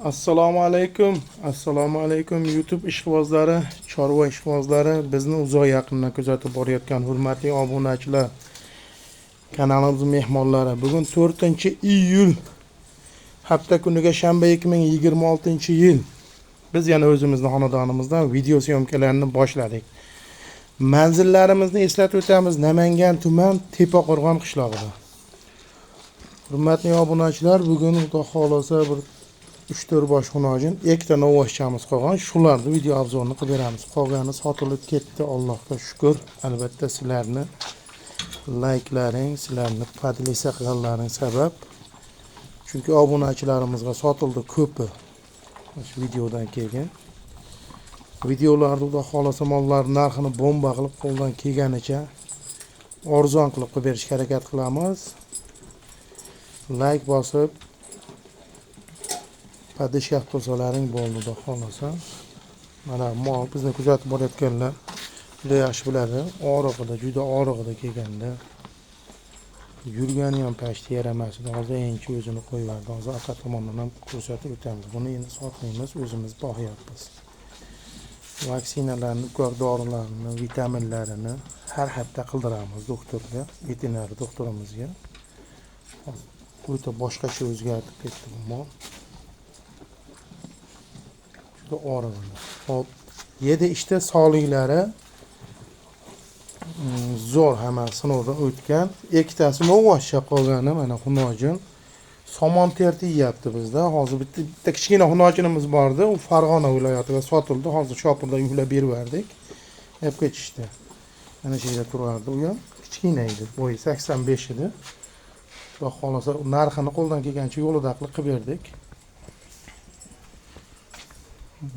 Assalomu alaykum. Assalomu alaykum YouTube ishqibozlari, chorva ishqibozlari, bizni uzoq yaqindan kuzatib borayotgan hurmatli obunachilar, kanalimiz mehmonlari. Bugun 4-iyul hafta kuniga shanba 2026-yil. Biz yana o'zimizning xonadonimizdan video syomkalarini boshladik. Manzillarimizni eslatib o'tamiz. Namangan tuman Tepaqo'rg'on qishlog'ida. Hurmatli obunachilar, bugun Xudo xolasa bir 3-4 bosh xunojin, ikkita novoshchamiz qolgan. Shularni video obzorini qilib beramiz. Qolgani sotilib ketdi, Allohga shukr. Albatta sizlarni layklaring, sizlarni podpisa qilganlaring sabab. Chunki obunachilarimizga sotildi ko'pi. Shu videodan keyin videolarda Xudo xolasa mollar narxini bomba qilib qo'ldan kelganicha arzon qilib berishga harakat qilamiz. Like bosib padishah bo'lsalaring bo'ldi, Xudo xolasa. Mana mol bizni kuzatib borayotganlar juda yaxshi biladi. Orig'ida, juda orig'ida kelganda yurgani ham pashti yaramasdi. Hozir enchi o'zini qo'yardi. Hozir orqa tomondan ham ko'rsatib o'tamiz. Buni endi sotmaymiz, o'zimiz boqyapmiz. Vaksinalarni, dorilarni, vitaminlarini har hafta qildiramiz doktorga, veterinar doktorimizga. O'ta boshqacha o'zgarib ketdi bu mol. Hop, 7 ishda sog'liklari zo'r, hamma sinovdan o'tgan. Ikkitasi novoshcha qolgani, mana xunojin somon tertiyapti bizda. Hozir bitta kichkina xunojinimiz bordi, u Farg'ona viloyatiga sotildi. Hozir Shopirda yuklab berib berdik. Olib ketishdi. Mana shu yerda turardi u ham. Kichkina edi, bo'yi 85 edi. Xudo xolasa narxini qo'ldan kelgancha yo'lida qilib berdik.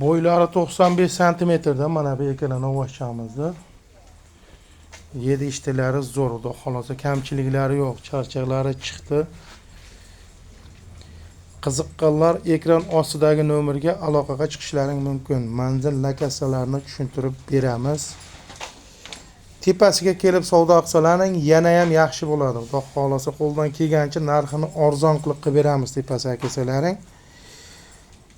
Boylari 95 santimetrda, mana bu ikkala novoshchamizni. 7 ishtilari zo'r, Xudo xolasa kamchiliklari yo'q, charchaqlari chiqdi. Qiziqqanlar ekran ostidagi nomerga aloqaga chiqishlaring mumkin. Manzil lokasiyalarini tushuntirib beramiz. Tepasiga kelib savdo qilsalaring yana ham yaxshi bo'ladi. Xudo xolasa qo'ldan kelgancha narxini arzon qilib beramiz tepasiga kelsalaring.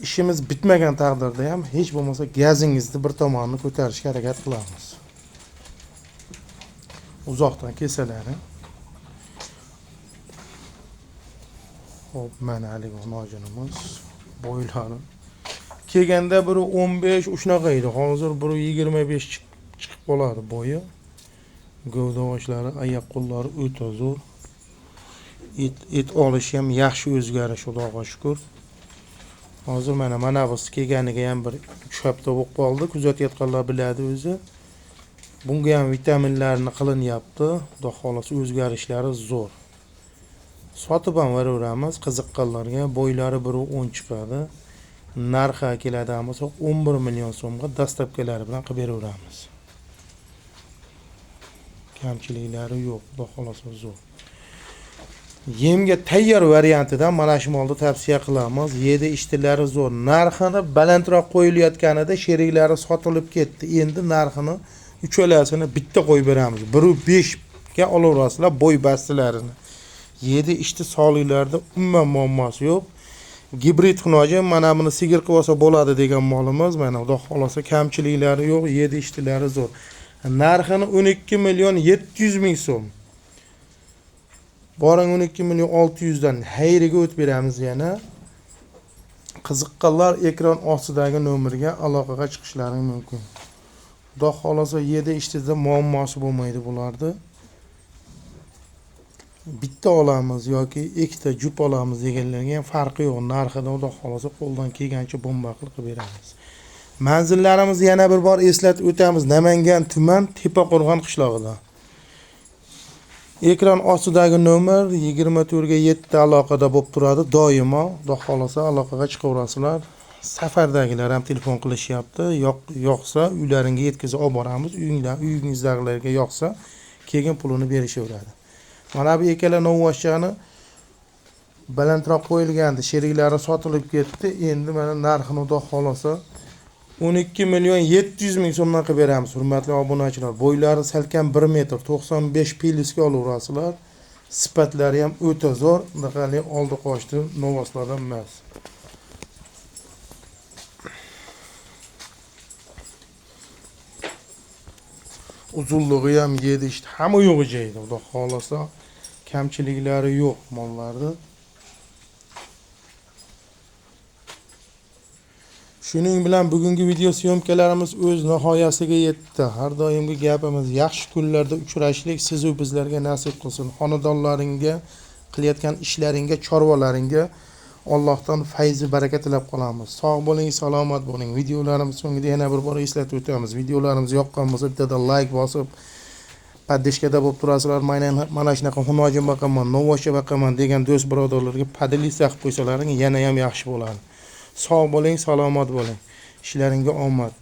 İşimiz bitmagan taqdirda ham hech bo'lmasa gazingizni bir tomonini ko'tarishga harakat qilamiz. Uzoqdan kelsalaring. Hop, mana haligi nojinimiz bo'ylari. Kelganda biri 15 shunaqa edi. Hozir biri 25 chiqib qoladi bo'yi. Gavdavoshlari, oyoq qo'llari o'ta zo'r. Et olishi ham yaxshi o'zgarish, Xudoga shukr. Hozir mana bu kelganiga ham bir 3 hafta bo'lib qoldi. Kuzatayotganlar biladi o'zi. Bunga ham vitaminlarni qilinyapti. Xudo xolasa o'zgarishlari zo'r. Sotib ham beraveramiz qiziqqanlarga. Bo'ylari 1.10 chiqadi. Narxi keladigan bo'lsa 11 million so'mga dastlabkilari bilan qilib beraveramiz. Kamchiliklari yo'q, Xudo xolasa zo'r. Yemga tayyor variantidan mana shu molni tavsiya qilamiz. 7 ishtilari zo'r. Narxini balandroq qo'yilayotganida sheriklari sotilib ketdi. Endi narxini uchalasini bitta qo'yib beramiz. 1.5 ga olaverasizlar bo'y bastilarini. 7 ishti sog'liklarda umuman muammosi yo'q. Gibrid xunojin, mana buni sigir qilib olsa bo'ladi degan molimiz. Mana Xudo xolasa kamchiliklari yo'q, 7 ishtilari zo'r. Narxini 12 million 700 ming so'm. Boring 12 million 600 dan hayriga o'tib beramiz yana. Qiziqqanlar ekran ostidagi nomerga aloqaga chiqishlari mumkin. Xudo xolasa 7 ishtida muammosi bo'lmaydi bularda. Bitta olamiz yoki ikkita jup olamiz deganlarga ham farqi yo'q. Narxida Xudo xolasa qo'ldan kelgancha bomba qilib beramiz. Manzillarimiz yana bir bor eslatib o'tamiz. Namangan tuman Tepaqo'rg'on qishlog'ida. Ekran ostidagi nomer 24 ga 7 aloqada bo'lib turadi doimo. Xudo xolasa aloqaga chiqaverasizlar. Safardagilar ham telefon qilishyapti. Yo'qsa uylaringga yetkazib olib boramiz. Uyingizdagilarga yo'qsa keyin pulini berishaveradi. Mana bu ikkala novoshchani balandroq qo'yilgandi, sheriklari sotilib ketdi. Endi mana narxini Xudo xolasa 12 million 700 ming so'mdan qilib beramiz, hurmatli obunachilar. Bo'ylari salkam 1 metr 95 pilisga olaverasizlar. Sifatlari ham o'ta zo'r. Bunaqali oldi qochdi novoslardan emas. uzunluğu ham yedi işte hamma yo'q joyida. Xudo xolasa kamchiliklari yo'q mollarda. Shuning bilan bugungi video syomkalarimiz o'z nihoyasiga yetdi. Har doimgi gapimiz yaxshi kunlarda uchrashlik siz va bizlarga nasib qilsin. Xonadonlaringga, qilayotgan ishlaringga, chorvalaringga Allohdan fayz va baraka tilab qolamiz. Sog' bo'ling, salomat bo'ling. Videolarimiz so'ngida yana bir bor eslatib o'tamiz. Videolarimiz yoqqan bo'lsa, bitta like bosib, paddishkada bo'lib turasizlar. Mana shunaqa hunojim baqaman, novvocha baqaman degan do'st birodarlarga padilisa qilib qo'ysalaring yana ham yaxshi bo'ladi. Sog' bo'ling, salomat bo'ling. Ishlaringga omad.